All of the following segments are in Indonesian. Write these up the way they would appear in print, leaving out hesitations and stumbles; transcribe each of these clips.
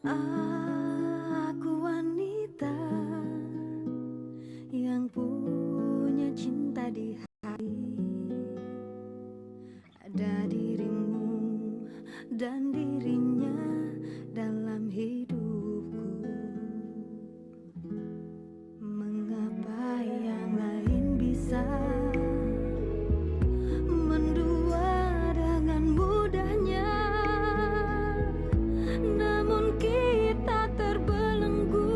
Aku wanita yang punya cinta di hati. Ada dirimu dan dirinya dalam hidupku. Mengapa yang lain bisa mendua dengan mudahnya, namun kita terbelenggu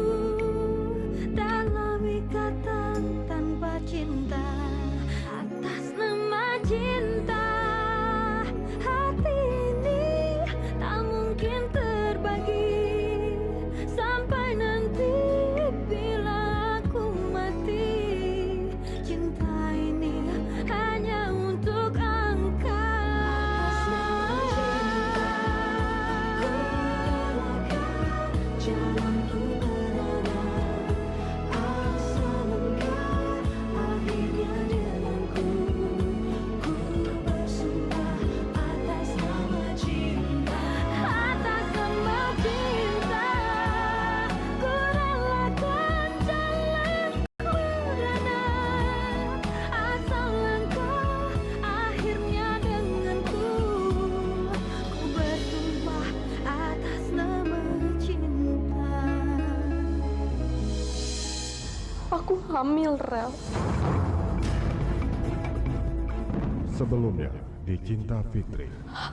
dalam ikatan tanpa cinta. Atas nama cinta, hati ini tak mungkin terbagi sampai nanti bila aku mati. Cinta ini hanya untuk engkau. Jalanku berada asal engkau akhirnya denganku. Ku bersumpah atas nama cinta, atas nama cinta, ku relakan jalanku berada asal engkau akhirnya denganku. Ku bersumpah atas nama cinta. Aku hamil, Rel. Sebelumnya di Cinta Fitri.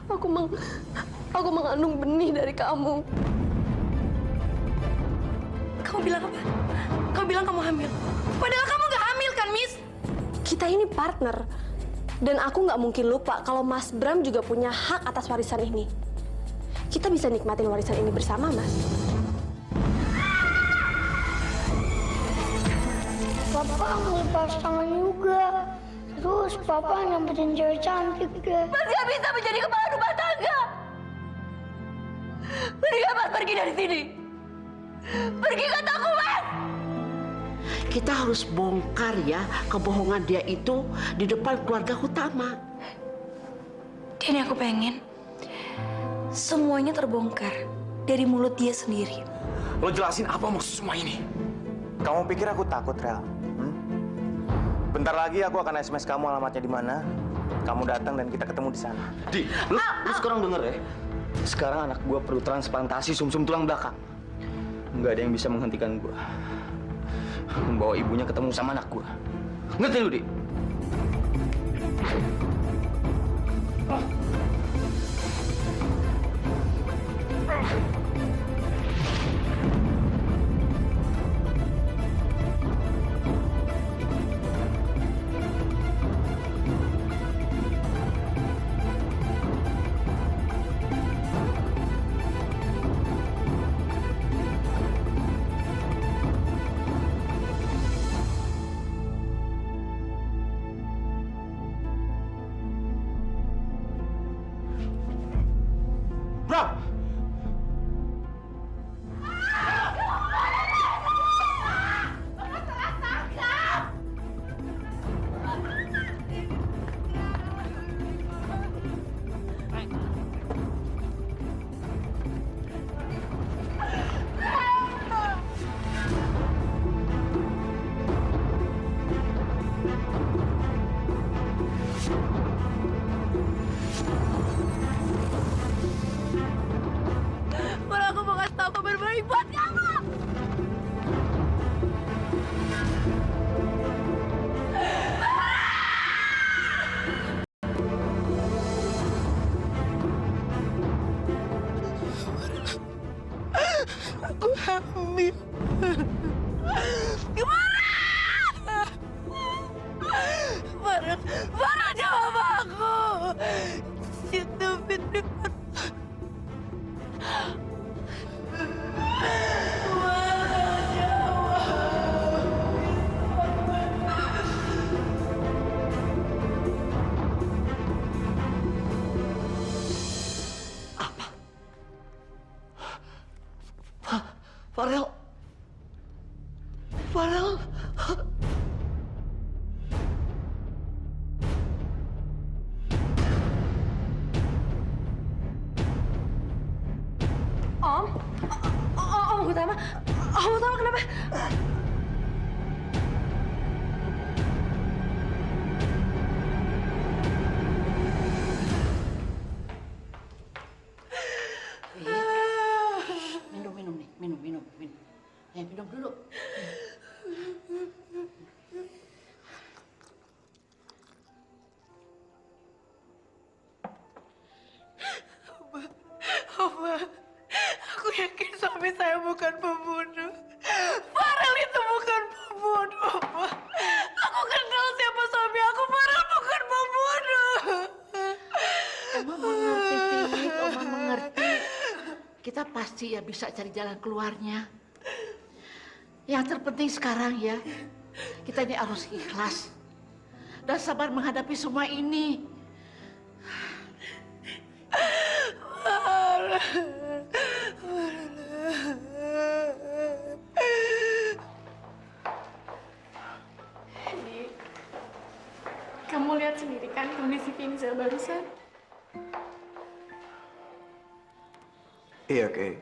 Aku mengandung benih dari kamu. Kamu bilang apa? Kamu bilang kamu hamil. Padahal kamu nggak hamil kan, Miss? Kita ini partner. Dan aku nggak mungkin lupa kalau Mas Bram juga punya hak atas warisan ini. Kita bisa nikmatin warisan ini bersama, Mas. Papa ngelepas tangan juga. Terus Papa nyamperin cewek cantik deh. Mas nggak bisa menjadi kepala rumah tangga. Mendingan Mas pergi dari sini. Pergi kataku, Mas. Kita harus bongkar ya kebohongan dia itu di depan keluarga utama. Dan yang aku pengen semuanya terbongkar dari mulut dia sendiri. Lo jelasin apa maksud semua ini? Kamu pikir aku takut, Rel? Bentar lagi aku akan SMS kamu alamatnya di mana. Kamu datang dan kita ketemu di sana. Di, lu sekarang denger ya. Sekarang anak gua perlu transplantasi sumsum tulang belakang. Nggak ada yang bisa menghentikan gua membawa ibunya ketemu sama anak gua. Ngerti lu, Di? Bro! Malah aku mau kasih tau kabar baik buat kamu. Aku hamil. Gimana? Farah jawab aku. Itu Fitri. Farel. Farel. Om, Tama. Oh, Tama kenapa? Minum nih, minum. Ya, minum dulu. Oma, aku yakin suami saya bukan pembunuh. Farel itu bukan pembunuh, Oma. Aku kenal siapa suami aku. Farel bukan pembunuh. Oma mengerti, Pit. Oma mengerti. Kita pasti ya bisa cari jalan keluarnya. Yang terpenting sekarang ya, kita ini harus ikhlas dan sabar menghadapi semua ini. Kamu lihat sendiri kan kondisi Vinza barusan? Iya, Kay.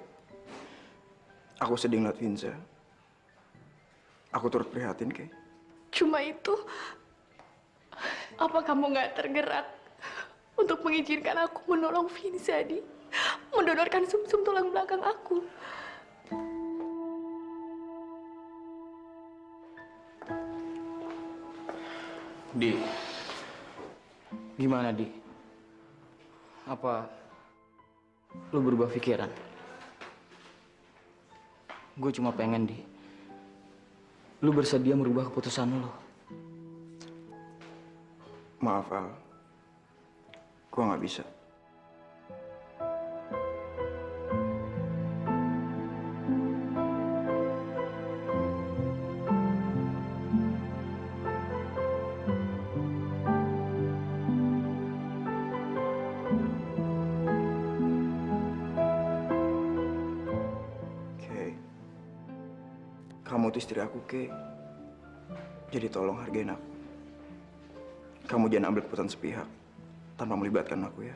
Aku sedih ngeliat Vinza. Aku turut prihatin, Kay. Cuma itu, apa kamu nggak tergerak untuk mengizinkan aku menolong Vinza, Di? Mendonorkan sumsum tulang belakang aku. Di, gimana Di? Apa lu berubah pikiran? Gue cuma pengen Di, lu bersedia merubah keputusan lu. Maaf, Al. Gua nggak bisa. Kay, kamu tuh istri aku, Kay. Jadi tolong hargain aku. Kamu jangan ambil keputusan sepihak tanpa melibatkan aku ya.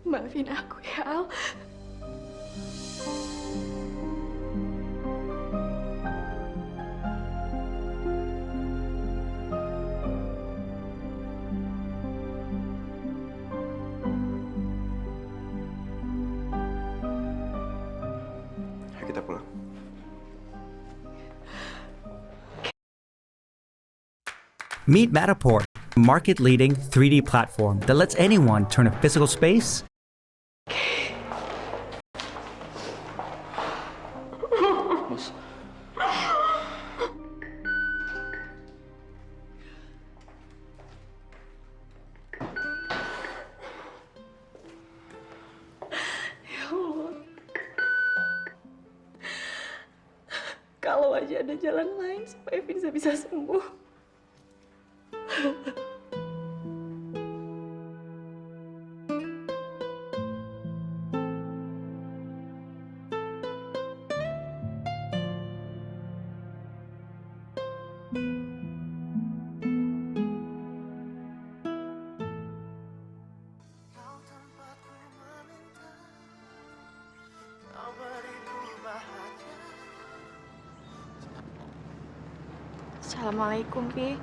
Maafin aku ya, Al. Ayo kita pulang. Meet Matterport, a market-leading 3D platform that lets anyone turn a physical space Bos. Kalau aja ada jalan lain supaya Vinza bisa sembuh. Assalamualaikum, Pi.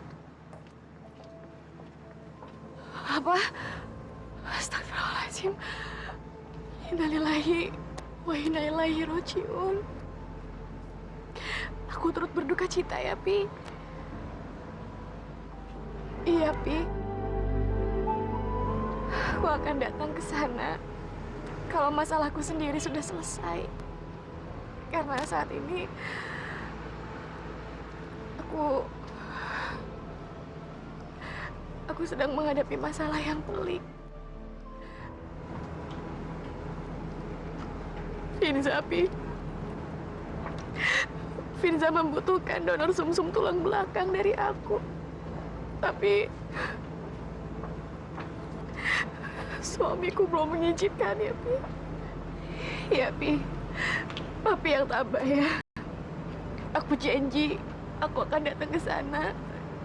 Apa? Astagfirullahaladzim. Innalillahi wa inna ilaihi raji'un. Aku turut berduka cita ya, Pi. Iya, Pi. Aku akan datang ke sana kalau masalahku sendiri sudah selesai. Karena saat ini aku sedang menghadapi masalah yang pelik. Vinza, Pi. Vinza membutuhkan donor sumsum tulang belakang dari aku. Tapi suamiku belum mengizinkan ya, Pi. Iya, Pi. Papi yang tabah ya. Aku janji, aku akan datang ke sana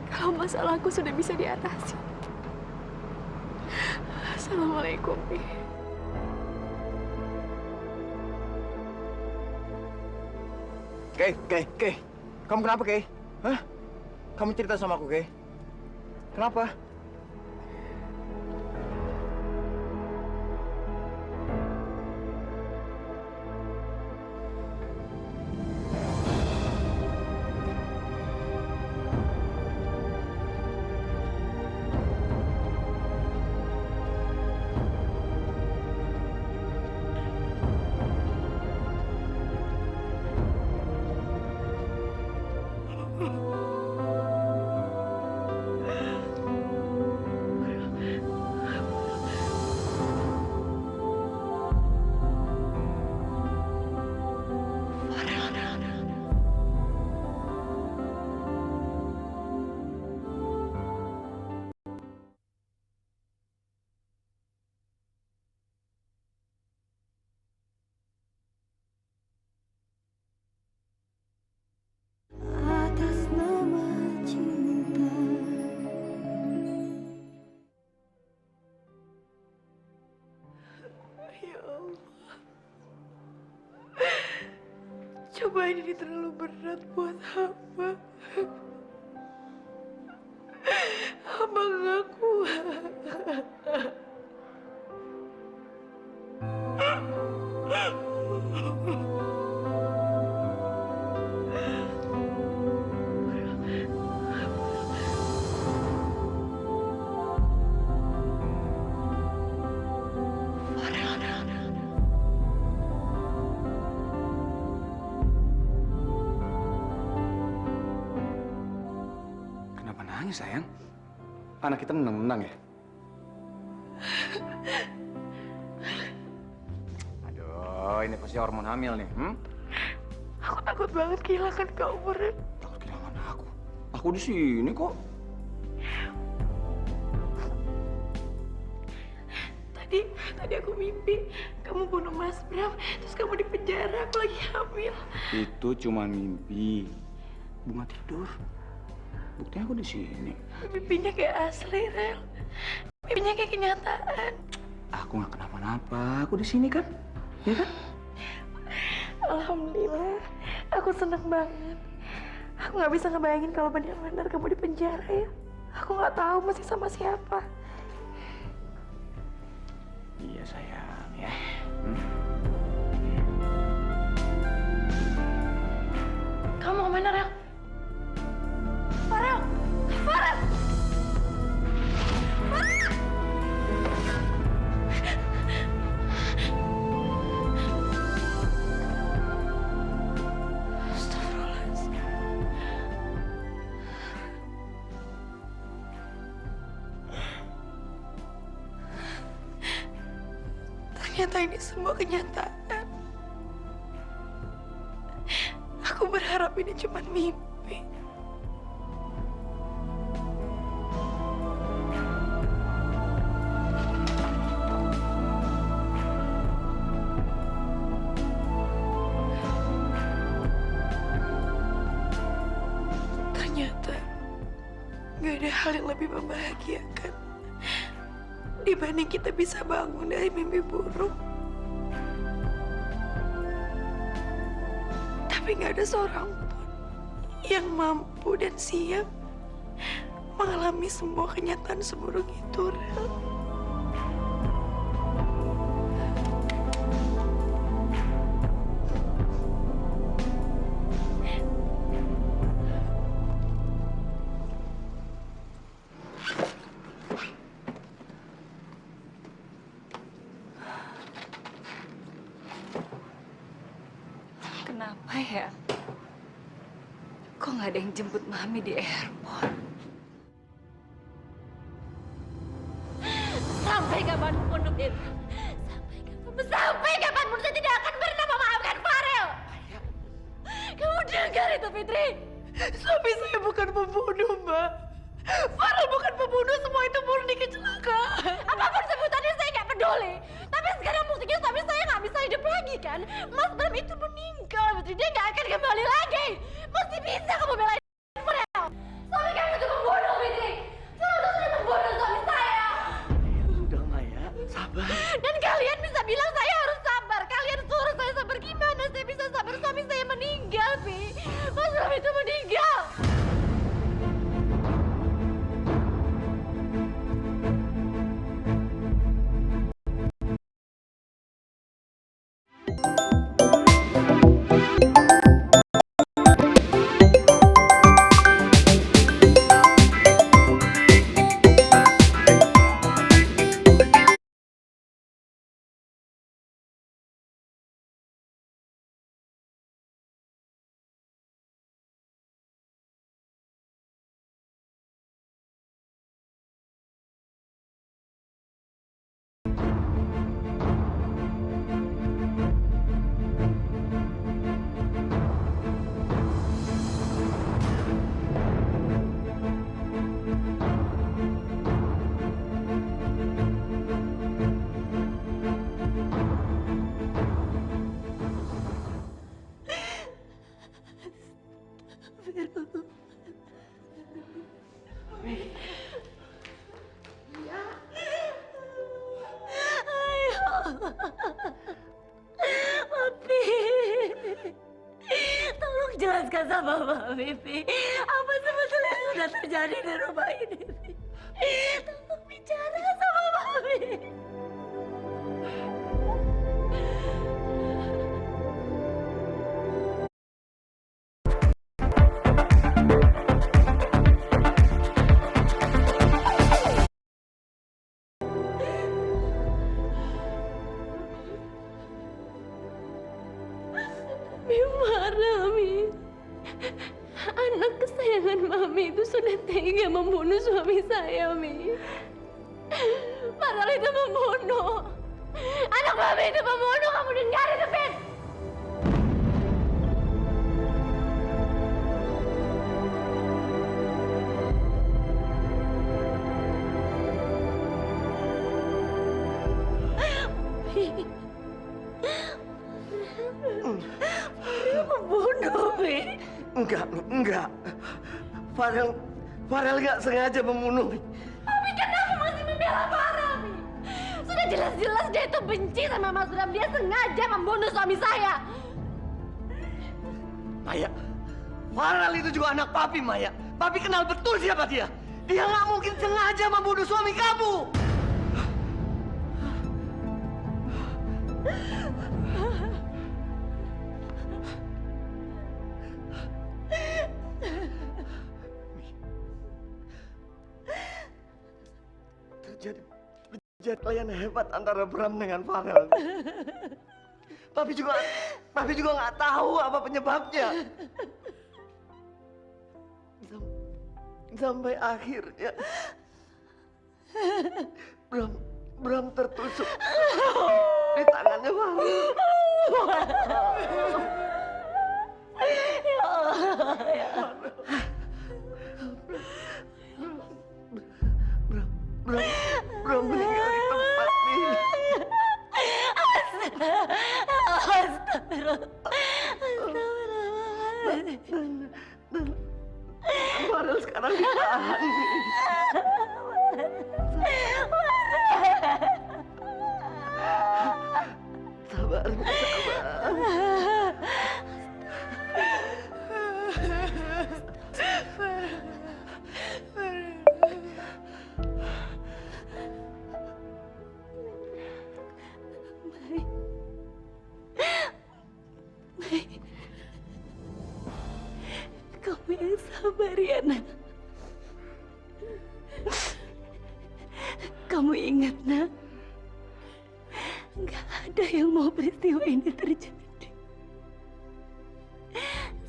kalau masalahku sudah bisa diatasi. Assalamualaikum, Pi. Kay. Kamu kenapa, Kay? Hah? Kamu cerita sama aku, Kay. Kenapa? Atas nama cinta. Ya Allah. Cobaan ini terlalu berat buat hamba. Hamba nggak kuat. Kenapa nangis, sayang? Anak kita menang-menang ya? Aduh, ini pasti hormon hamil nih. Aku takut banget kehilangan kamu, Ren. Takut kehilangan aku. Aku di sini kok. Tadi aku mimpi kamu bunuh Mas Bram, terus kamu di penjara, aku lagi hamil. Itu cuma mimpi. Bunga tidur. Buktinya aku di sini. Mimpinya kayak asli, Rel. Mimpinya kayak kenyataan. Aku nggak kenapa-napa. Aku di sini kan, ya kan? Alhamdulillah, aku senang banget. Aku nggak bisa ngebayangin kalau benar-benar kamu di penjara ya. Aku nggak tahu masih sama siapa. Iya sayang ya. Kamu kemana, Rel? Farel! Farel! Astagfirullahaladzim. Ternyata ini semua kenyataan. Aku berharap ini cuma mimpi. Ternyata gak ada hal yang lebih membahagiakan dibanding kita bisa bangun dari mimpi buruk. Tapi gak ada seorang pun yang mampu dan siap mengalami semua kenyataan seburuk itu, Rel. Kenapa ya? Kok nggak ada yang jemput Mami di airport? Sampai kapanpun, Nubin. Sampai kapanpun saya tidak akan pernah memaafkan Farel. Kamu dengar itu, Fitri? Suami saya bukan pembunuh, Mbak. Farel bukan pembunuh, semua itu murni kecelakaan. Apapun sebutannya saya nggak peduli. Tapi sekarang buktinya suami saya nggak bisa hidup lagi, kan? kan? Mas Bram itu meninggal, Fitri. Dia nggak akan kembali lagi. Mesti bisa kamu belain Farel. Suami kamu itu membunuh, Fitri. Farel itu sudah membunuh suami saya. Udah Maya, sabar. Dan kalian bisa bilang saya harus sabar. Kalian suruh saya sabar. Gimana saya bisa sabar? Suami saya meninggal, Fi. Mas Bram itu meninggal. Papi, tolong jelaskan sama Mami, Pi. Apa sebetulnya yang sudah terjadi di rumah ini, Pi? Tolong bicara sama Mami. Mami, anak kesayangan Mami itu sudah tega membunuh suami saya, Mi. Farel itu membunuh. Anak Mami itu membunuh. Kamu dengar itu, Fit? Membunuh, Mi. Enggak. Farel nggak sengaja membunuh. Tapi kenapa masih membela Farel, Mi? Sudah jelas-jelas dia itu benci sama Mas Bram. Dia sengaja membunuh suami saya. Maya, Farel itu juga anak papi, Maya. Papi kenal betul siapa dia. Dia nggak mungkin sengaja membunuh suami kamu. Terjadi kalian hebat antara Bram dengan Farel. Papi juga nggak tahu apa penyebabnya. Sampai akhirnya Bram tertusuk di tangannya Farel. Ya Allah, ya. Bram meninggal di tempat ini. Astagfirullah. Dan Farel sekarang ditahan. Sabar. Kamu yang sabar ya, Nak. Kamu ingat, Nak? Nggak ada yang mau peristiwa ini terjadi.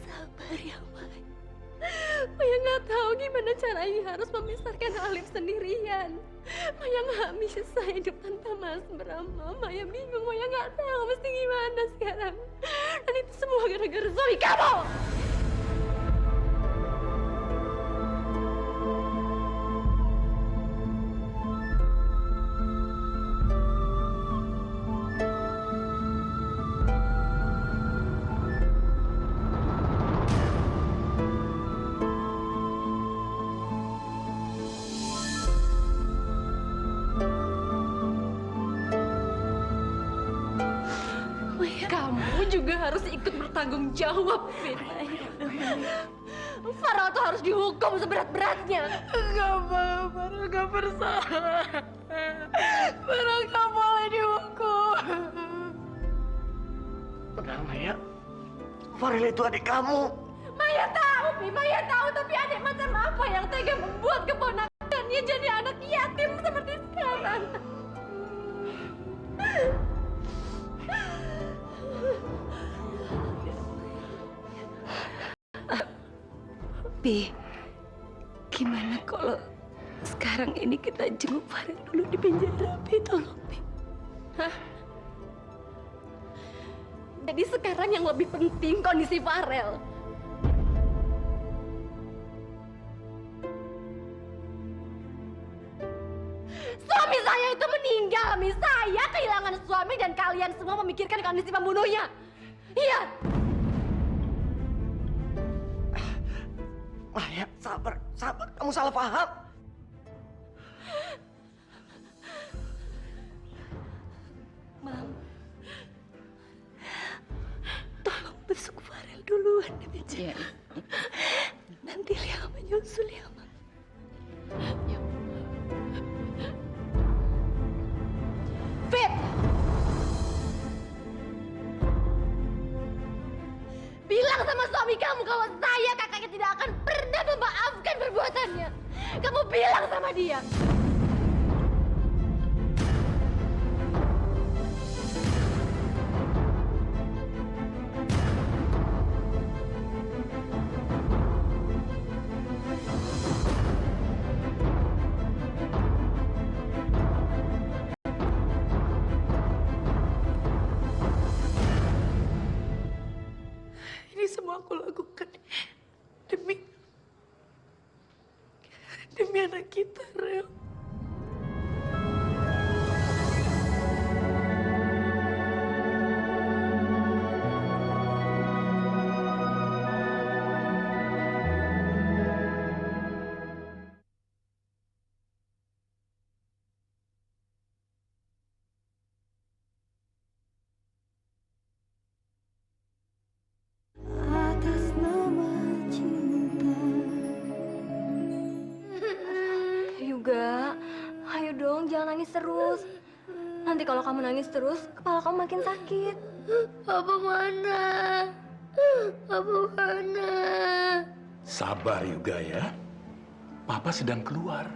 Sabar ya, Mai. Maya nggak tahu gimana caranya harus memisahkan Alif sendirian. Maya nggak bisa hidup tanpa Mas Bram. Maya bingung, Maya nggak tahu mesti gimana sekarang. Dan itu semua gara-gara suami kamu. juga harus ikut bertanggung jawab, Fit. Farel tuh harus dihukum seberat-beratnya. Enggak, Mama. Farel nggak bersalah. Farel nggak boleh dihukum. Tenang, Maya. Farel itu adik kamu. Maya tahu, Pi. Maya tahu, tapi adik macam apa yang tega membuat keponakannya jadi anak yatim seperti sekarang? Pi, gimana kalau sekarang ini kita jenguk Farel dulu di penjara, Pi? Tolong, Pi. Hah? Jadi sekarang yang lebih penting kondisi Farel. Suami saya itu meninggal, Mi. Saya kehilangan suami dan kalian semua memikirkan kondisi pembunuhnya. Iya. Maya, sabar, sabar. Kamu salah paham. Mam, tolong besuk Farel duluan di meja. Nanti Lia menyusul ya, Mam. Fit! Bilang sama suami kamu kalau saya kakaknya tidak akan pernah memaafkan perbuatannya. Kamu bilang sama dia. Ini semua aku lakukan demi anak kita, Rel. Atas nama cinta. Juga, ayo dong jangan nangis terus. Nanti kalau kamu nangis terus, kepala kamu makin sakit. Papa mana? Papa mana? Sabar juga ya. Papa sedang keluar.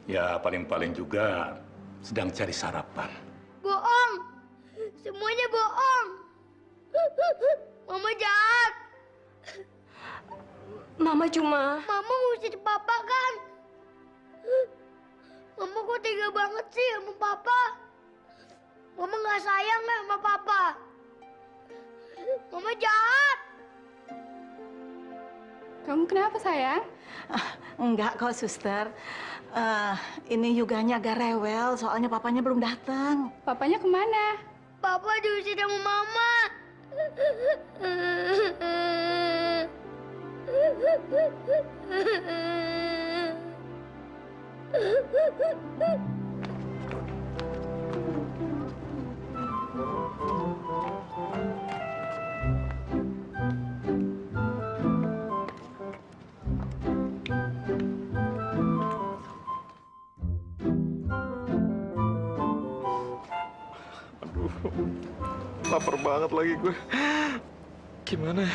Ya paling-paling juga sedang cari sarapan. Bohong. Semuanya bohong. Mama jahat. Mama cuma... Mama ngusir papa kan? Mama kok tega banget sih sama papa? Mama nggak sayang ya sama papa. Mama jahat. Kamu kenapa sayang? Enggak kok, suster. Ini Yuganya agak rewel, soalnya papanya belum datang. Papanya kemana? Papa diusir sama mama. Aduh, lapar banget lagi gue. Gimana ya?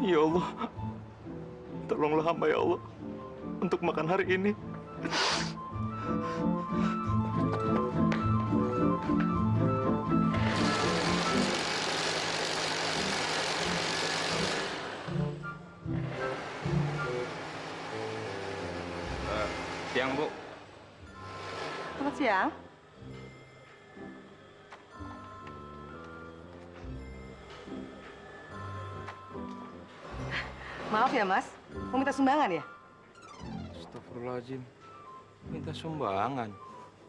Ya Allah, tolonglah hamba ya Allah untuk makan hari ini. Siang, Bu. Selamat siang. Maaf ya, Mas. Mau minta sumbangan ya? Astagfirullahaladzim. Minta sumbangan.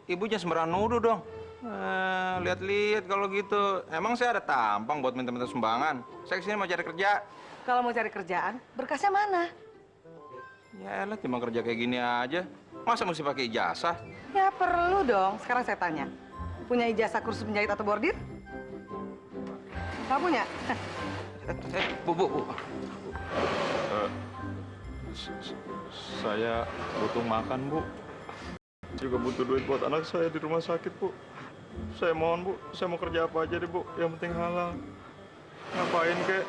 Ibu jangan sembarangan nuduh dong. Lihat-lihat kalau gitu. Emang saya ada tampang buat minta-minta sumbangan. Saya kesini mau cari kerja. Kalau mau cari kerjaan, berkasnya mana? Ya elah, cuma kerja kayak gini aja. Masa mesti pakai ijazah? Ya perlu dong. Sekarang saya tanya. Punya ijazah kursus penjahit atau bordir? Nggak punya? Bu. Saya butuh makan, Bu. Juga butuh duit buat anak saya di rumah sakit, Bu. Saya mohon, Bu. Saya mau kerja apa aja deh, Bu. Yang penting halal. Ngapain kek?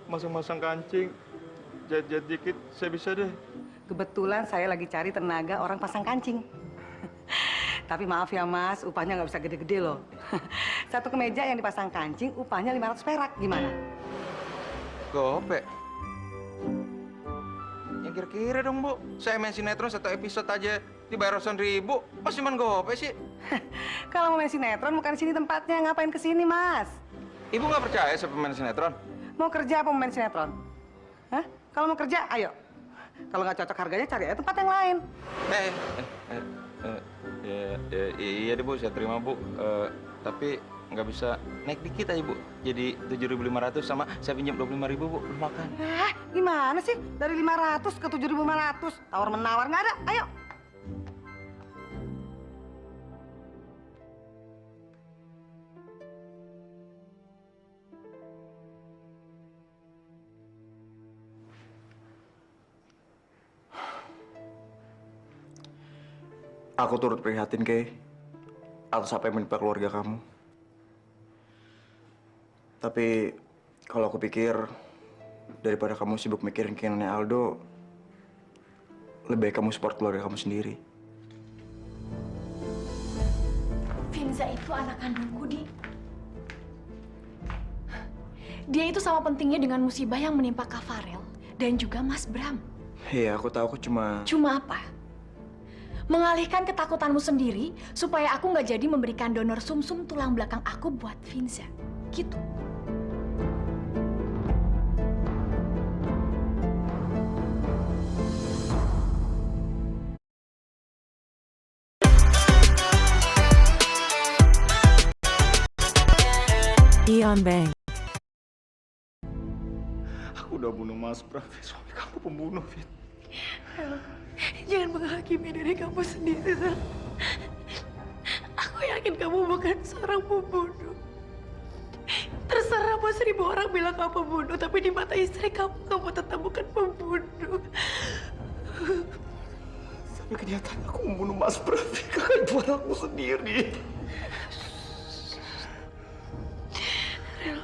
Masang-masang kancing. Jahit-jahit dikit, saya bisa deh. Kebetulan saya lagi cari tenaga orang pasang kancing. Tapi maaf ya Mas, upahnya nggak bisa gede-gede loh. Satu kemeja yang dipasang kancing, upahnya 500 perak. Gimana? Gope. Yang kira-kira dong, Bu. Saya main sinetron satu episode aja dibayar ratusan ribu. Mas cuman gope sih. Kalau mau main sinetron, bukan di sini tempatnya. Ngapain ke sini, Mas? Ibu nggak percaya saya pemain sinetron? Mau kerja apa mau main sinetron? Hah? Kalau mau kerja, ayo. Kalau nggak cocok harganya, cari aja tempat yang lain. Iya deh, Bu. Saya terima, Bu. Tapi nggak bisa naik dikit aja, Bu. Jadi 7.500 sama saya pinjam 25.000, Bu. Lu makan. Gimana sih? Dari 500 ke 7.500. Tawar-menawar nggak ada. Ayo. Aku turut prihatin, Kay, atas apa yang menimpa keluarga kamu. Tapi kalau aku pikir, daripada kamu sibuk mikirin keinginannya Aldo, lebih baik kamu support keluarga kamu sendiri. Finza itu anak kandungku, Di. Dia itu sama pentingnya dengan musibah yang menimpa Kak Farel dan juga Mas Bram. Iya, aku tahu. Aku cuma... Cuma apa? Mengalihkan ketakutanmu sendiri supaya aku nggak jadi memberikan donor sumsum tulang belakang aku buat Finza. Gitu. Ion Bank. Aku udah bunuh Mas Bram. Suami kamu pembunuh, Fit. Jangan menghakimi diri kamu sendiri, Rel. Aku yakin kamu bukan seorang pembunuh. Terserah mau 1000 orang bilang kamu pembunuh, tapi di mata istri kamu tetap bukan pembunuh. Tapi kenyataan aku membunuh Mas Bram. Kakak ibu anakku sendiri. Rel,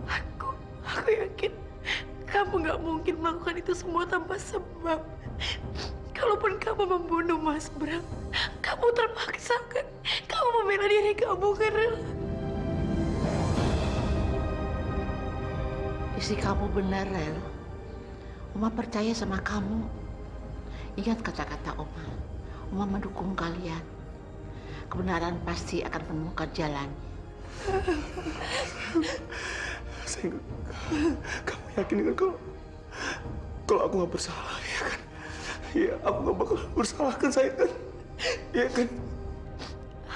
aku yakin kamu nggak mungkin melakukan itu semua tanpa sebab. Kalaupun kamu membunuh Mas Bram, kamu terpaksa kan? Kamu membela diri kamu kan, Rel? Istri kamu benar, Rel. Oma percaya sama kamu. Ingat kata-kata Oma. Oma mendukung kalian. Kebenaran pasti akan menemukan jalan. Kamu yakin kan kalau aku nggak bersalah, ya kan? Iya, aku nggak bakal bersalah kan, saya kan? Iya kan?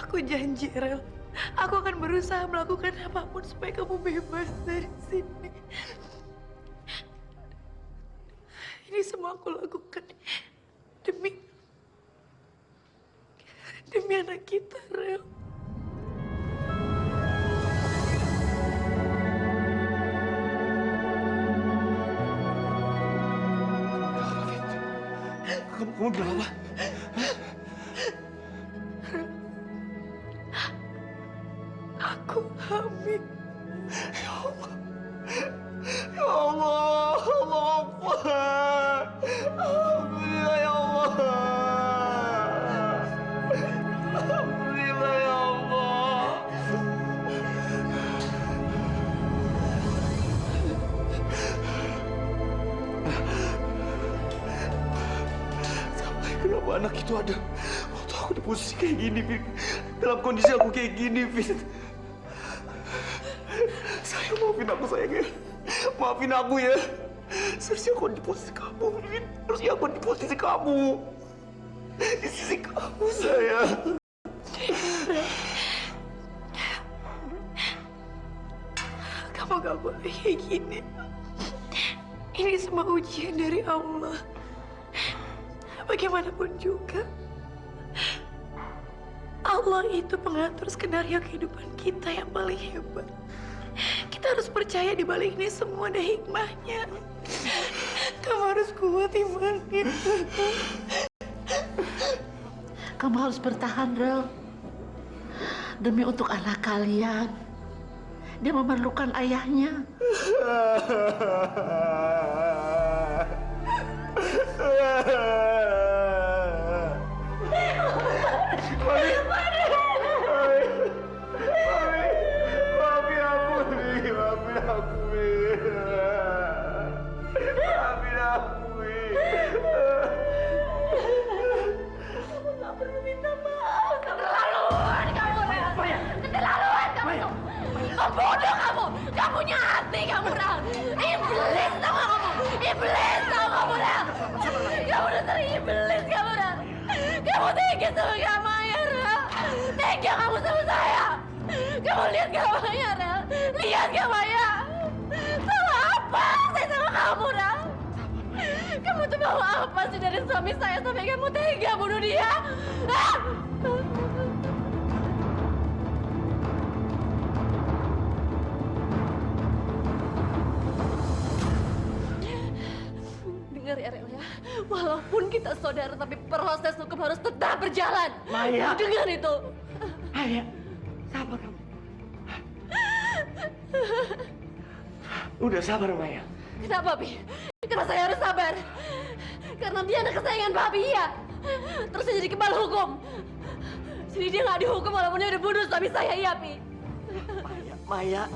Aku janji, Rel. Aku akan berusaha melakukan apapun supaya kamu bebas dari sini. Ini semua aku lakukan demi anak kita, Rel. Kamu bilang apa? Aku hamil. Ya Allah. Ya Allah. Allah Akbar. Alhamdulillah ya Allah. Alhamdulillah ya Allah. Kenapa anak itu ada waktu aku di posisi kayak gini, Fit? Dalam kondisi aku kayak gini, Fit. Saya maafin aku, sayang ya. Maafin aku ya. Seharusnya aku di posisi kamu, Fit. Harusnya aku di posisi kamu. Di sisi kamu, sayang. gak boleh kayak gini. Ini semua ujian dari Allah. Bagaimanapun juga, Allah itu pengatur skenario kehidupan kita yang paling hebat. Kita harus percaya di balik ini semua ada hikmahnya. Kamu harus kuat, Iman. Kamu harus bertahan, Rel. Demi untuk anak kalian. Dia memerlukan ayahnya. Bodoh kamu! Gak punya hati kamu, Ral! Iblis tau gak kamu? Iblis tau kamu, Ral! Kamu dasar iblis kamu, Ral! Kamu tega sama Kak Maya, Ral! Tega kamu sama saya! Kamu lihat Kak Maya, Ral! Lihat Kak Maya! Salah apa saya sama kamu, Ral? Kamu tuh mau apa sih dari suami saya sampai kamu tega bunuh dia? Hah? Dengar ya, Rel ya. Walaupun kita saudara, tapi proses hukum harus tetap berjalan. Maya. Dengar itu. Maya, sabar kamu. Udah sabar, Maya. Kenapa, Pi? Kenapa saya harus sabar? Karena dia anak kesayangan Papi, ya. Terus dia jadi kebal hukum. Jadi dia nggak dihukum walaupun dia udah bunuh suami saya, iya, Pi. Maya,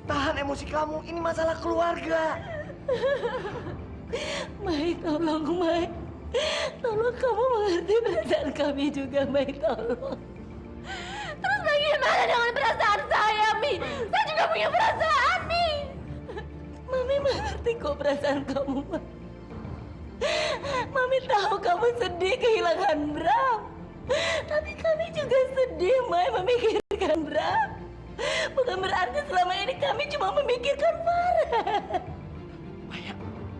tahan emosi kamu. Ini masalah keluarga. Mai, tolong, Mai. Tolong kamu mengerti perasaan kami juga, Mai, tolong. Terus bagaimana dengan perasaan saya, Mi? Saya juga punya perasaan, Mi. Mami mengerti kok perasaan kamu, Ma. Mami tahu kamu sedih kehilangan Bram. Tapi kami juga sedih, Mai, memikirkan Bram. Bukan berarti selama ini kami cuma memikirkan Farah.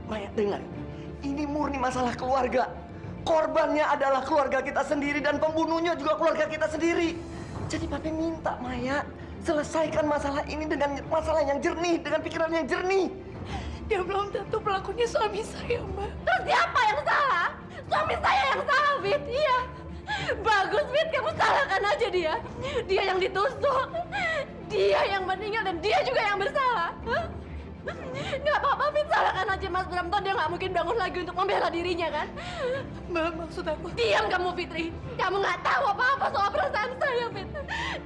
Maya, dengar. Ini murni masalah keluarga. Korbannya adalah keluarga kita sendiri dan pembunuhnya juga keluarga kita sendiri. Jadi Papi minta, Maya, selesaikan masalah ini dengan masalah yang jernih, dengan pikiran yang jernih. Dia belum tentu pelakunya suami saya, Mbak. Terus siapa yang salah? Suami saya yang salah, Fit. Iya. Bagus, Fit. Kamu salahkan aja dia. Dia yang ditusuk. Dia yang meninggal dan dia juga yang bersalah. Hah? Nggak apa-apa, Fit. Salahkan aja Mas Bram. Toh dia nggak mungkin bangun lagi untuk membela dirinya, kan? Mbak, maksud aku... Diam kamu, Fitri. Kamu nggak tahu apa-apa soal perasaan saya, Fit.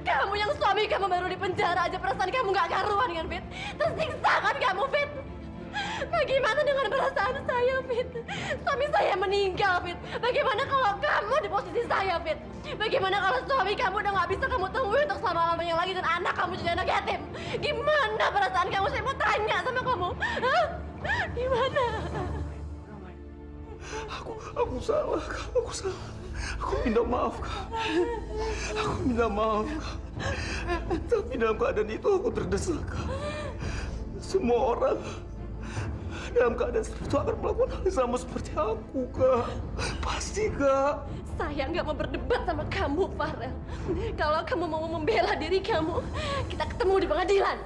Kamu yang suami kamu baru di penjara aja perasaan kamu nggak karuan, kan, Fit? Tersiksa kan kamu, Fit? Bagaimana dengan perasaan saya, Fit? Suami saya meninggal, Fit. Bagaimana kalau kamu di posisi saya, Fit? Bagaimana kalau suami kamu udah nggak bisa kamu temui untuk selama-lamanya lagi dan anak kamu jadi anak yatim? Gimana perasaan kamu? Saya mau tanya sama kamu. Hah? Gimana? Aku salah, Kak. Aku salah. Aku minta maaf, Kak. Aku minta maaf, Kak. Tapi dalam keadaan itu aku terdesak, Kak. Semua orang dalam keadaan seperti itu akan melakukan hal yang sama seperti aku, Kak. Pasti, Kak. Saya nggak mau berdebat sama kamu, Farel. Kalau kamu mau membela diri kamu, kita ketemu di pengadilan.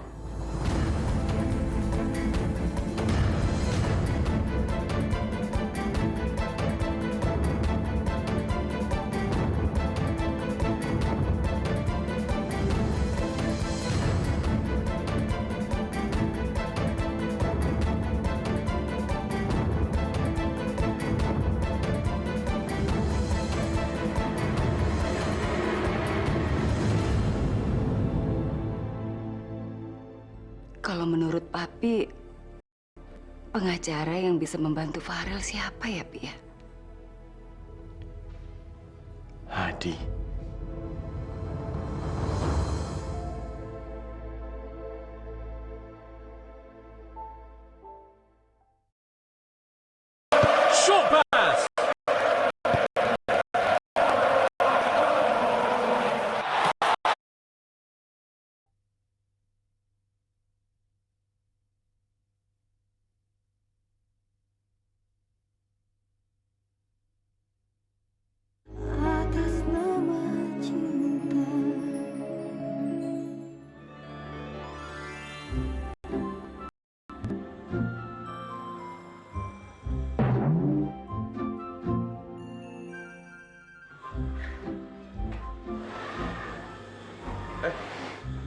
Kalau menurut Papi, pengacara yang bisa membantu Farel siapa ya, Pi ya? Hadi.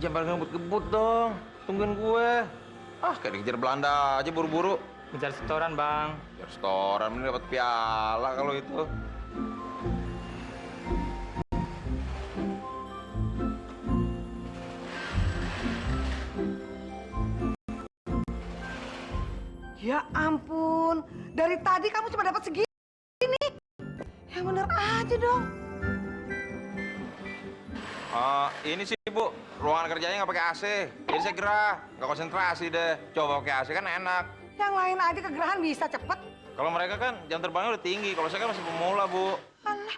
Jangan ngebut-ngebut dong. Tungguin gue. Ah, kayak dikejar Belanda aja buru-buru. Ngejar setoran, Bang. Ngejar setoran, mending dapat piala kalau itu. Ya ampun, dari tadi kamu cuma dapat segini. Yang bener aja dong. Ini sih Bu, ruangan kerjanya nggak pakai AC. Jadi saya gerah, nggak konsentrasi deh. Coba pakai AC kan enak. Yang lain aja kegerahan bisa cepet. Kalau mereka kan jam terbangnya udah tinggi. Kalau saya kan masih pemula, Bu. Alah,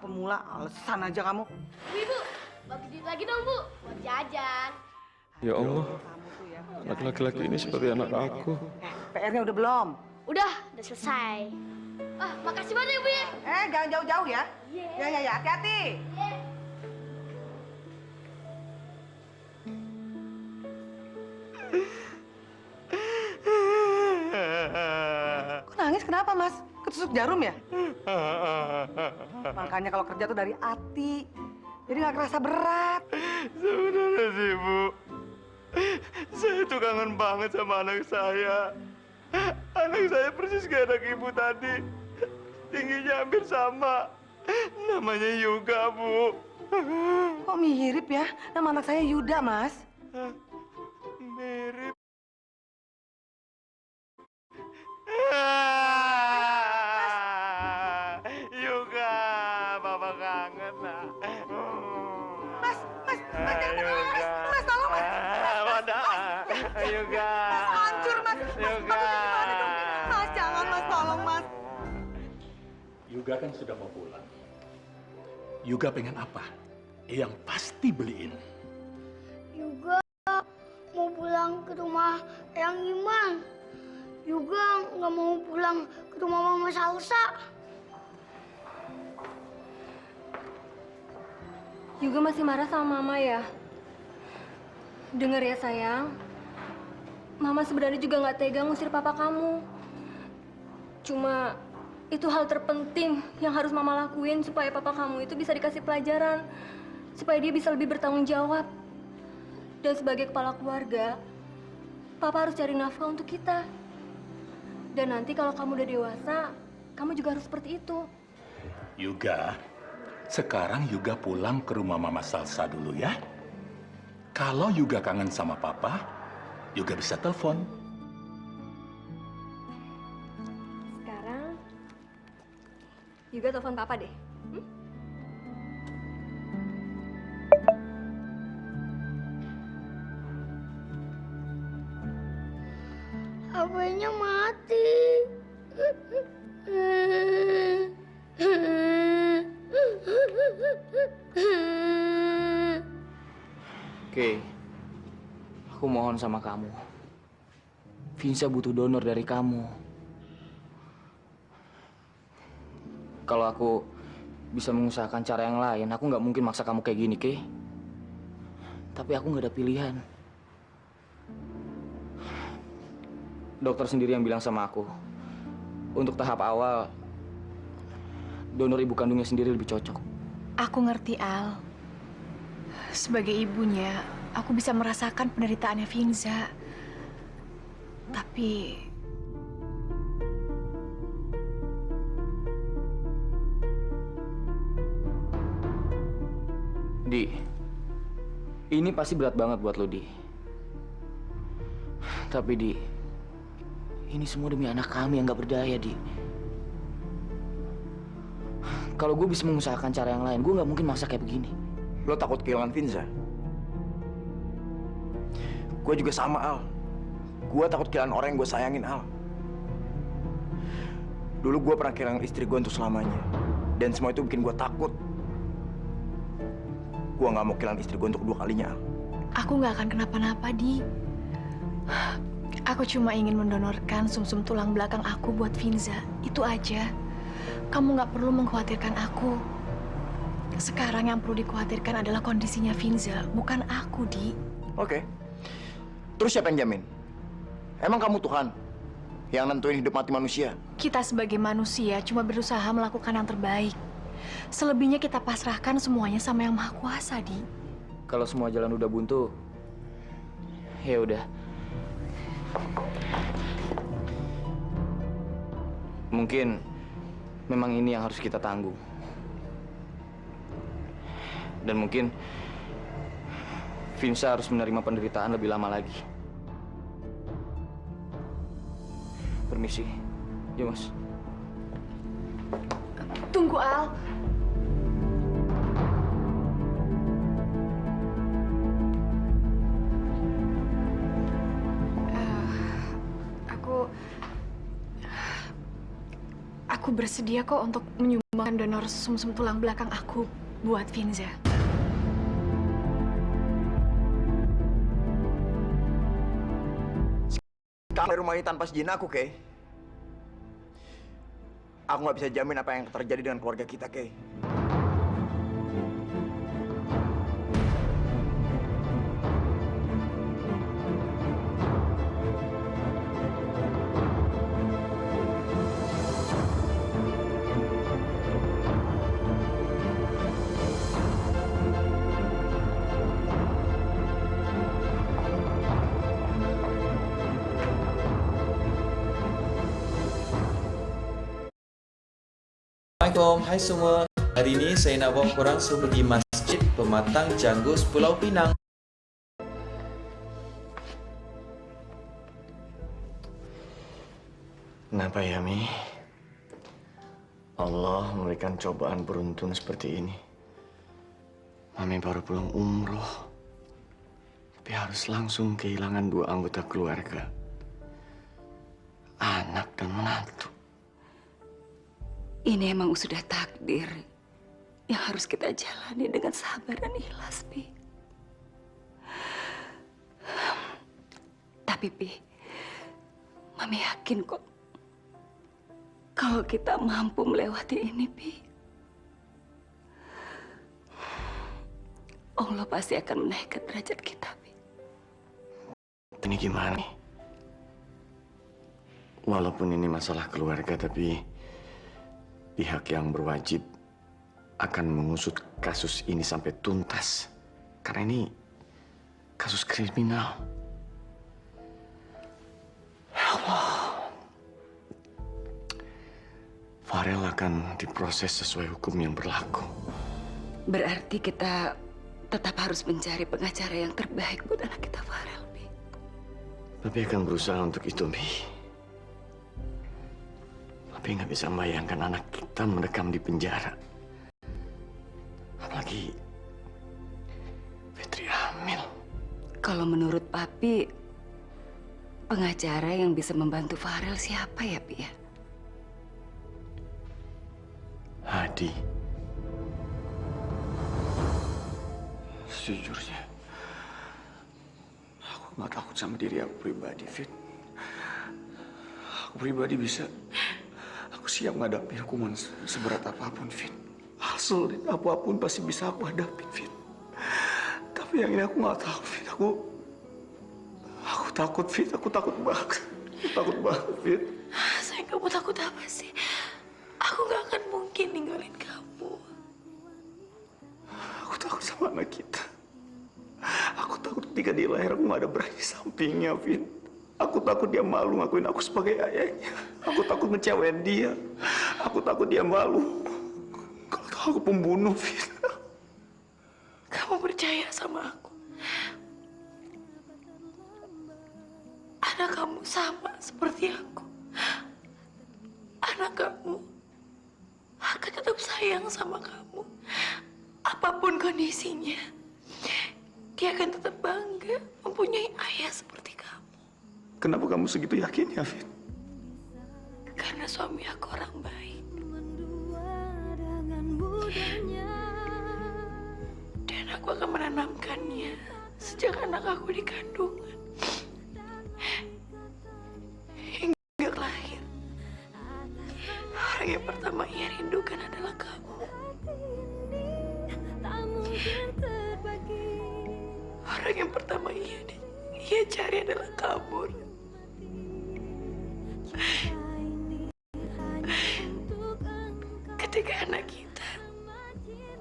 pemula, alasan aja kamu. Ibu, bagi duit lagi dong, Bu. Buat jajan. Ya Allah, Kamu tuh ya. anak laki-laki ini seperti anak aku. PR-nya udah belum? Udah selesai. Ah, makasih banyak, Bu ya. Jangan jauh-jauh ya. Iya. Ya, hati-hati. Kok nangis kenapa, Mas? Ketusuk jarum ya? Makanya kalau kerja tuh dari hati. Jadi nggak kerasa berat. Sebenarnya sih, Bu. Saya tuh kangen banget sama anak saya. Anak saya persis kayak anak ibu tadi. Tingginya hampir sama. Namanya Yuga, Bu. Kok mirip ya? Nama anak saya Yuda, Mas. Mirip. Yuga, Papa kangen lah. Mas, jangan Mas. Mas, tolong, Mas. Mana? Yuga. Mas, hancur, Mas. Yuga. Mas, jangan, Mas. Tolong, Mas. Yuga kan sudah mau pulang. Yuga pengen apa? Yang pasti beliin. Juga mau pulang ke rumah Eyang Iman. Juga nggak mau pulang ke rumah Mama Salsa. Juga masih marah sama Mama ya? Dengar ya sayang, Mama sebenarnya juga nggak tega ngusir papa kamu. Cuma itu hal terpenting yang harus Mama lakuin supaya papa kamu itu bisa dikasih pelajaran. Supaya dia bisa lebih bertanggung jawab. Dan sebagai kepala keluarga, Papa harus cari nafkah untuk kita. Dan nanti kalau kamu udah dewasa, kamu juga harus seperti itu. Yuga, sekarang Yuga pulang ke rumah Mama Salsa dulu ya. Kalau Yuga kangen sama Papa, Yuga bisa telepon. Sekarang, juga telepon Papa deh. HP-nya mati. Oke, aku mohon sama kamu. Vinsa butuh donor dari kamu. Kalau aku bisa mengusahakan cara yang lain, aku nggak mungkin maksa kamu kayak gini, Kay. Tapi aku nggak ada pilihan. Dokter sendiri yang bilang sama aku, untuk tahap awal, donor ibu kandungnya sendiri lebih cocok. Aku ngerti, Al. Sebagai ibunya, aku bisa merasakan penderitaannya Vinza. Tapi... Di, ini pasti berat banget buat lo, Di. Tapi, Di, ini semua demi anak kami yang gak berdaya, Di. Kalau gue bisa mengusahakan cara yang lain, gue gak mungkin maksa kayak begini. Lo takut kehilangan Vinza? Gue juga sama, Al. Gue takut kehilangan orang yang gue sayangin, Al. Dulu gue pernah kehilangan istri gue untuk selamanya. Dan semua itu bikin gue takut. Gue gak mau kehilangan istri gue untuk kedua kalinya, Al. aku nggak akan kenapa-napa, Di. Aku cuma ingin mendonorkan sumsum tulang belakang aku buat Vinza. Itu aja. Kamu nggak perlu mengkhawatirkan aku. Sekarang yang perlu dikhawatirkan adalah kondisinya Vinza, bukan aku, Di. Oke. Terus siapa yang jamin? Emang kamu Tuhan yang nentuin hidup mati manusia? Kita sebagai manusia cuma berusaha melakukan yang terbaik. Selebihnya kita pasrahkan semuanya sama Yang Maha Kuasa, Di. Kalau semua jalan udah buntu, ya udah. Mungkin memang ini yang harus kita tanggung. Dan mungkin Vinsa harus menerima penderitaan lebih lama lagi. Permisi. Yuk, Mas. Tunggu, Al. Aku bersedia kok untuk menyumbangkan donor sumsum tulang belakang aku buat Vinza. Kamu dari rumah ini tanpa izin aku, Kay. Aku nggak bisa jamin apa yang terjadi dengan keluarga kita, Kay. Assalamualaikum, hai semua. Hari ini saya nak bawa korang semua pergi Masjid Pematang Janggus Pulau Pinang. Kenapa ya, Mi? Allah memberikan cobaan beruntun seperti ini. Mami baru pulang umroh, tapi harus langsung kehilangan 2 anggota keluarga. Anak dan menantu. Ini emang sudah takdir yang harus kita jalani dengan sabar dan ikhlas, Pi. Tapi, Pi, Mami yakin kok kalau kita mampu melewati ini, Pi. Allah pasti akan menaikkan derajat kita, Pi. Ini gimana nih? Walaupun ini masalah keluarga, tapi pihak yang berwajib akan mengusut kasus ini sampai tuntas. Karena ini kasus kriminal. Ya Allah. Farel akan diproses sesuai hukum yang berlaku. Berarti kita tetap harus mencari pengacara yang terbaik buat anak kita, Farel, Pi. Tapi akan berusaha untuk itu, Mi. Tapi nggak bisa membayangkan anak kita mendekam di penjara. Apalagi Fitri hamil. Kalau menurut Papi, pengacara yang bisa membantu Farel siapa ya, Pi ya? Hadi. Sejujurnya, aku nggak takut sama diri aku pribadi, Fit. Aku pribadi bisa. Aku siap ngadapin hukuman seberat apapun, Fit. Hal sulit apapun pasti bisa aku hadapin, Fit. Tapi yang ini aku nggak tahu, Fit. Aku takut, Fit. Aku takut banget. Aku takut banget, Fit. Sayang, kamu takut apa sih? Aku gak akan mungkin ninggalin kamu. Aku takut sama anak kita. Aku takut ketika dia lahir aku nggak ada berani di sampingnya, Fit. Aku takut dia malu ngakuin aku sebagai ayahnya. Aku takut ngecewain dia. Aku takut dia malu kalau tahu aku pembunuh, Fit. Kamu percaya sama aku? Anak kamu sama seperti aku. Anak kamu akan tetap sayang sama kamu. Apapun kondisinya, dia akan tetap bangga mempunyai ayah seperti kamu. Kenapa kamu segitu yakinnya, Fit? Karena suami aku orang baik. Dan aku akan menanamkannya sejak anak aku di kandungan. Hingga lahir. Orang yang pertama ia rindukan adalah kamu. Orang yang pertama ia cari adalah kamu. Ketika anak kita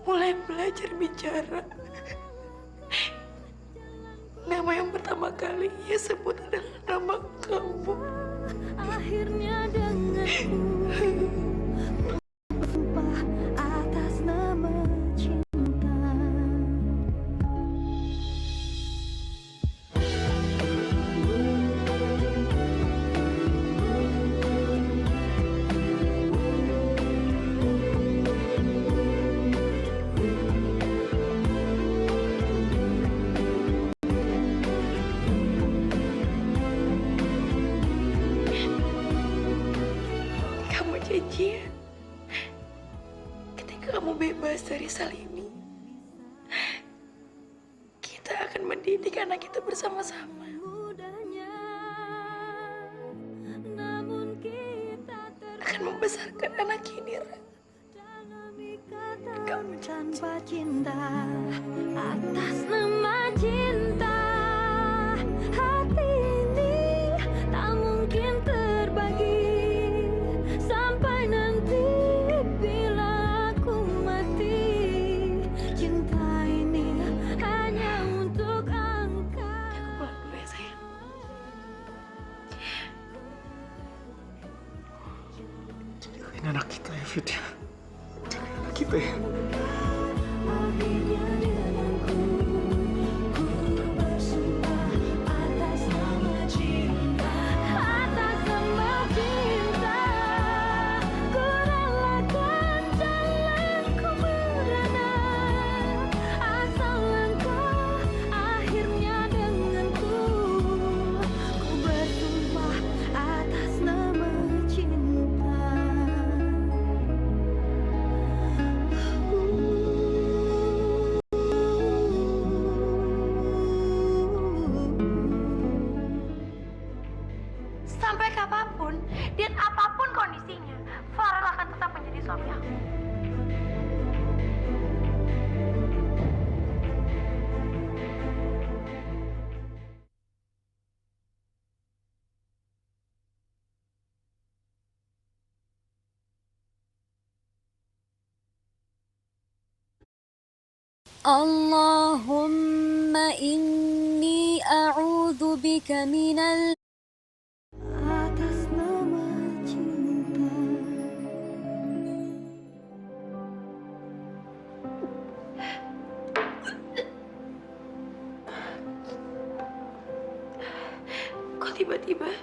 mulai belajar bicara, nama yang pertama kali ia sebut adalah nama kamu. Akhirnya denganku bersumpah atas nama cinta. Kamu janji ya? Ketika kamu bebas dari Salini, kita akan mendidik anak kita bersama-sama. Akan membesarkan anak ini, Ra. Kamu tanpa cinta atas nama cinta. Hati ini tak mungkin terbagi sampai nanti bila aku mati. Cinta ini hanya untuk engkau. Aku pulang dulu ya, sayang. Ini anak kita ya, Fit ya. Anak kita ya. Akhirnya denganku ku bersumpah atas nama cinta. Atas nama cinta ku relakan jalanku merana. Asal engkau akhirnya denganku ku bersumpah atas nama cinta. Sampai kapanpun dan apapun kondisinya, Farel akan tetap menjadi suami aku. Allahumma inni a'udzu bika minal atas nama cinta. Kok tiba-tiba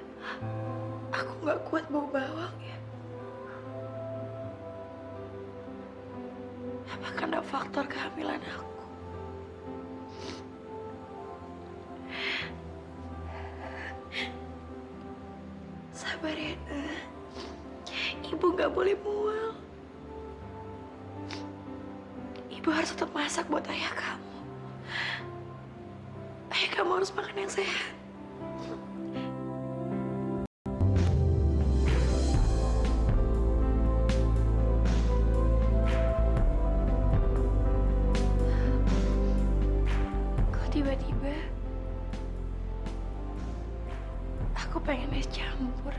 aku nggak kuat bau bawang ya? Apa karena faktor kehamilan aku? Sabar ya, Nak. Ibu nggak boleh mual. Ibu harus tetap masak buat ayah kamu. Ayah kamu harus makan yang sehat. Kok tiba-tiba aku pengen es campur.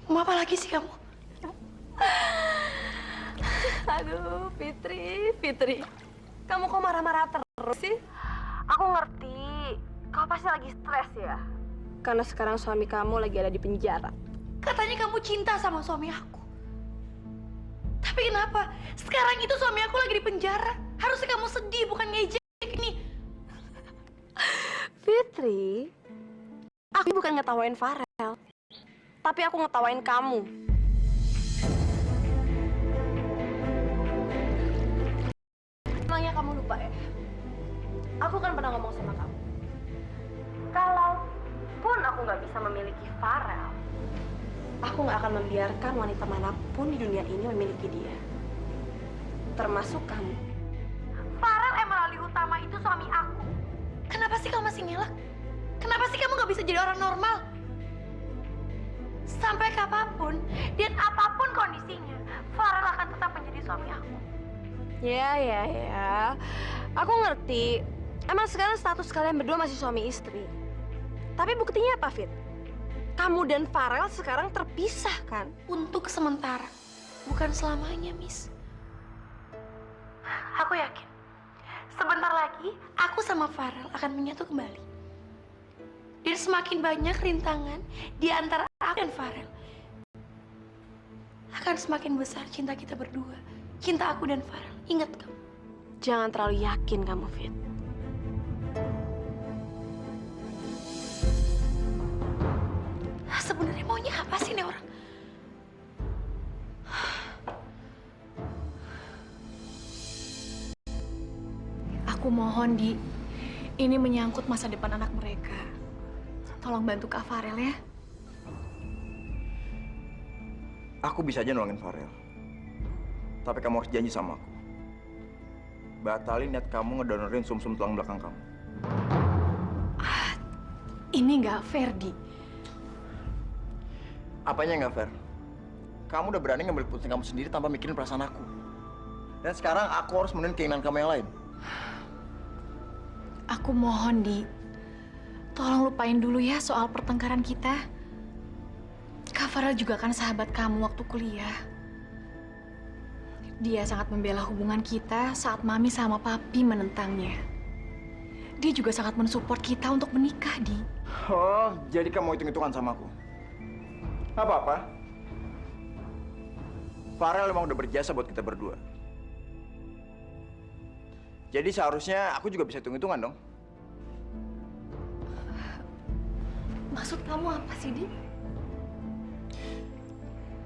Mau apa lagi sih kamu? Aduh, Fitri. Kamu kok marah-marah terus sih? Aku ngerti. Kau pasti lagi stres ya? Karena sekarang suami kamu lagi ada di penjara. Katanya kamu cinta sama suami aku. Tapi kenapa? Sekarang itu suami aku lagi di penjara. Harusnya kamu sedih, bukan ngejek ini. Fitri, aku bukan ngetawain Farel, tapi aku ngetawain kamu. Emangnya kamu lupa ya? Aku kan pernah ngomong sama kamu. Kalaupun aku nggak bisa memiliki Farel, aku nggak akan membiarkan wanita manapun di dunia ini memiliki dia. Termasuk kamu. Farel Emerald utama itu suami aku. Kenapa sih kamu masih ngelak? Kenapa sih kamu nggak bisa jadi orang normal? Sampai kapanpun dan apapun kondisinya, Farel akan tetap menjadi suami aku. Ya. Aku ngerti. Emang sekarang status kalian berdua masih suami istri. Tapi buktinya apa, Fit? Kamu dan Farel sekarang terpisah kan? Untuk sementara, bukan selamanya, Miss. Aku yakin, sebentar lagi aku sama Farel akan menyatu kembali. Dan semakin banyak rintangan di antara aku dan Farel, akan semakin besar cinta kita berdua. Cinta aku dan Farel. Ingat kamu. Jangan terlalu yakin kamu, Fit. Sebenarnya maunya apa sih nih orang? Aku mohon, Di. Ini menyangkut masa depan anak mereka. Tolong bantu Kak Farel ya. Aku bisa aja nolongin Farel. Tapi kamu harus janji sama aku. Batalin niat kamu ngedonorin sumsum tulang belakang kamu. Ini nggak fair, Di. Apanya nggak fair? Kamu udah berani ngambil keputusan kamu sendiri tanpa mikirin perasaan aku. Dan sekarang aku harus menuhin keinginan kamu yang lain. Aku mohon, Di. Tolong lupain dulu ya soal pertengkaran kita. Kak Farel juga kan sahabat kamu waktu kuliah. Dia sangat membela hubungan kita saat Mami sama Papi menentangnya. Dia juga sangat mensupport kita untuk menikah, Di. Oh, jadi kamu hitung-hitungan sama aku? Apa-apa? Farel emang udah berjasa buat kita berdua. Jadi seharusnya aku juga bisa hitung-hitungan dong. Maksud kamu apa sih, Di?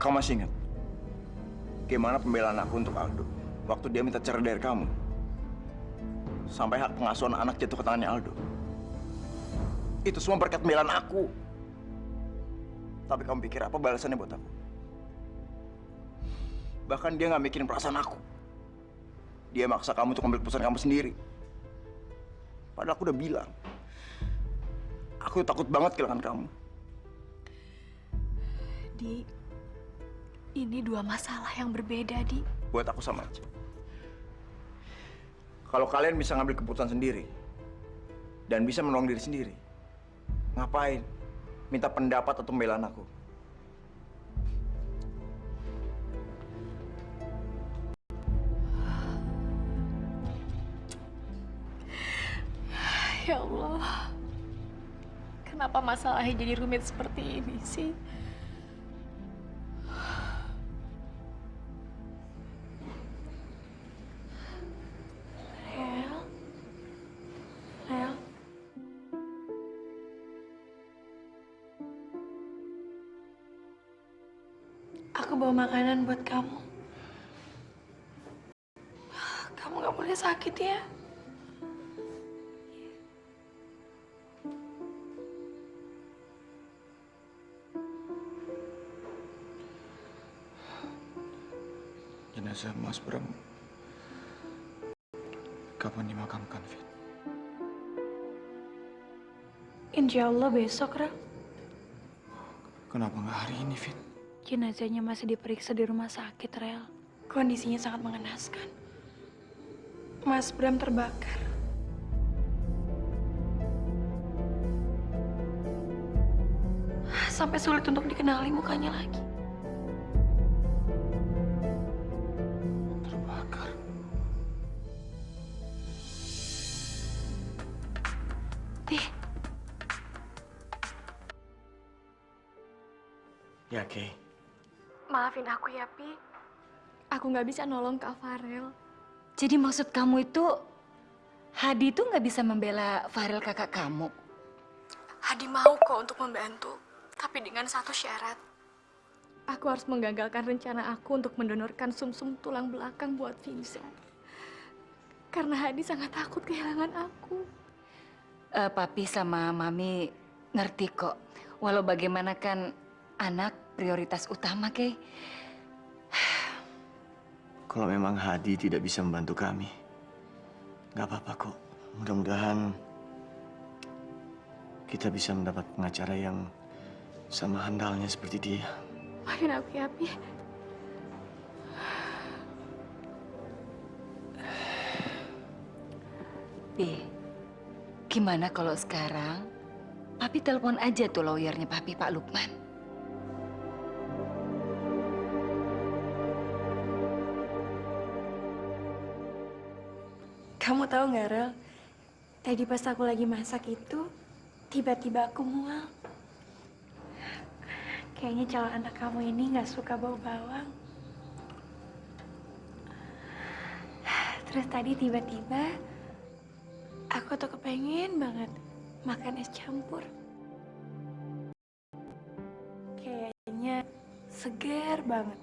Kamu masih ingat gimana pembelaan aku untuk Aldo waktu dia minta cerai dari kamu? Sampai hak pengasuhan anak jatuh ke tangannya Aldo. Itu semua berkat pembelaan aku. Tapi kamu pikir apa balasannya buat aku? Bahkan dia nggak mikirin perasaan aku. Dia maksa kamu untuk ambil keputusan kamu sendiri. Padahal aku udah bilang, aku takut banget kehilangan kamu. Di, ini dua masalah yang berbeda, Di. Buat aku sama aja. Kalau kalian bisa ngambil keputusan sendiri dan bisa menolong diri sendiri, ngapain minta pendapat atau pembelaan aku? Ya Allah, kenapa masalahnya jadi rumit seperti ini sih? Rel, aku bawa makanan buat kamu. Kamu gak boleh sakit ya. Jenazah Mas Bram kapan dimakamkan, Fit? Insya Allah besok, Rel. Kenapa nggak hari ini, Fit? Jenazahnya masih diperiksa di rumah sakit, Rel. Kondisinya sangat mengenaskan. Mas Bram terbakar. Sampai sulit untuk dikenali mukanya lagi. Terbakar. Tih, Ya, Kay. Maafin aku ya, Pi. Aku nggak bisa nolong Kak Farel. Jadi maksud kamu itu, Hadi itu nggak bisa membela Farel kakak kamu? Hadi mau kok untuk membantu, tapi dengan satu syarat. Aku harus menggagalkan rencana aku untuk mendonorkan sumsum tulang belakang buat Vinza. Karena Hadi sangat takut kehilangan aku. Papi sama Mami ngerti kok. Walau bagaimana kan anak prioritas utama, Kay. Kalau memang Hadi tidak bisa membantu kami, nggak apa-apa kok. Mudah-mudahan kita bisa mendapat pengacara yang sama handalnya seperti dia. Maafin aku ya, Pi. Pi, gimana kalau sekarang Papi telepon aja tuh lawyernya Papi, Pak Lukman. Kamu tahu nggak, Rel? Tadi pas aku lagi masak itu, tiba-tiba aku mual. Kayaknya calon anak kamu ini nggak suka bau bawang. Terus tadi tiba-tiba, aku tuh kepengen banget makan es campur. Kayaknya segar banget.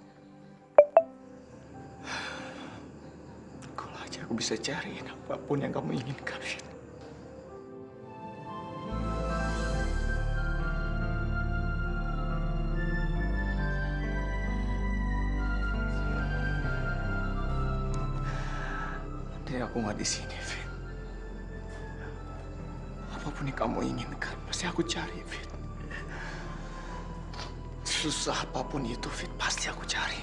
Kalau aja aku bisa cariin apapun yang kamu inginkan, Fit. Andai aku nggak di sini, Fit. Apapun yang kamu inginkan, pasti aku cari, Fit. Susah apapun itu, Fit, pasti aku cari.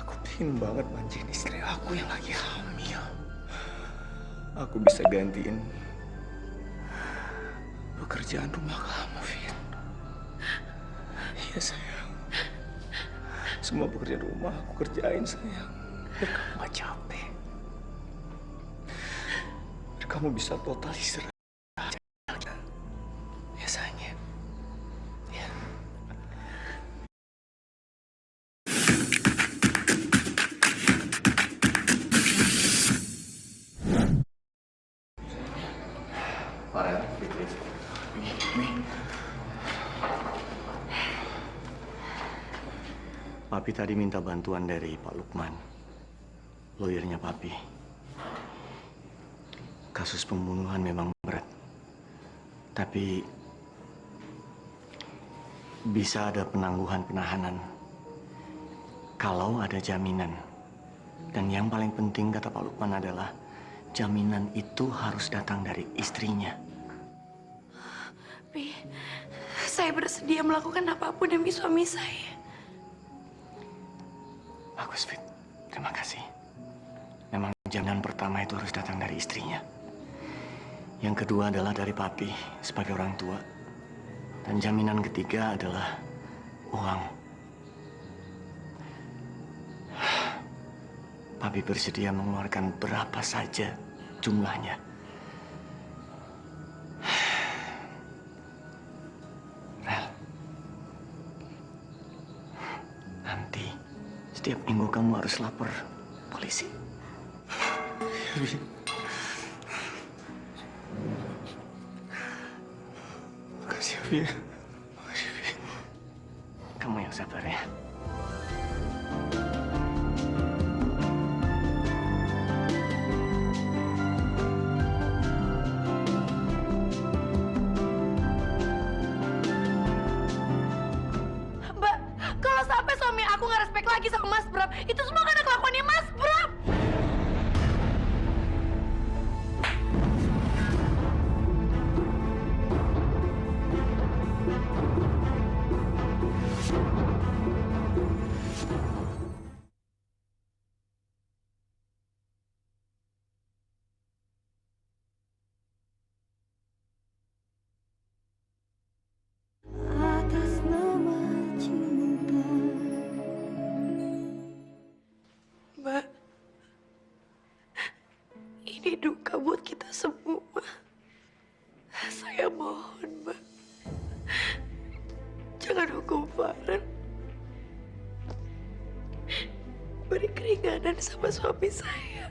Aku pengen banget manjain istri aku yang lagi hamil. Aku bisa gantiin pekerjaan rumah kamu, Fit. Iya, sayang. Semua pekerjaan rumah aku kerjain, sayang. Biar kamu gak capek. Biar kamu bisa total istirahat. Ya, sayang. Ya. Farel, Fitri. Papi tadi minta bantuan dari Pak Lukman, lawyernya Papi. Kasus pembunuhan memang berat, tapi bisa ada penangguhan penahanan kalau ada jaminan. Dan yang paling penting kata Pak Lukman adalah jaminan itu harus datang dari istrinya. Pi, saya bersedia melakukan apapun demi suami saya. Bagus, Fit. Terima kasih. Memang jaminan pertama itu harus datang dari istrinya. Yang kedua adalah dari Papi sebagai orang tua. Dan jaminan ketiga adalah uang. Papi bersedia mengeluarkan berapa saja jumlahnya. Rel, nanti setiap minggu kamu harus lapor polisi. Makasih, Fi. Makasih, Fi. Kamu yang sabar ya. Mbak, kalau sampai suami aku nggak respect lagi sama Mas Bram, itu semua karena kelakuannya Mas Bram. Atas nama cinta. Mbak, ini duka buat kita semua. Saya mohon, Mbak, jangan hukum Farel. Beri keringanan sama suami saya.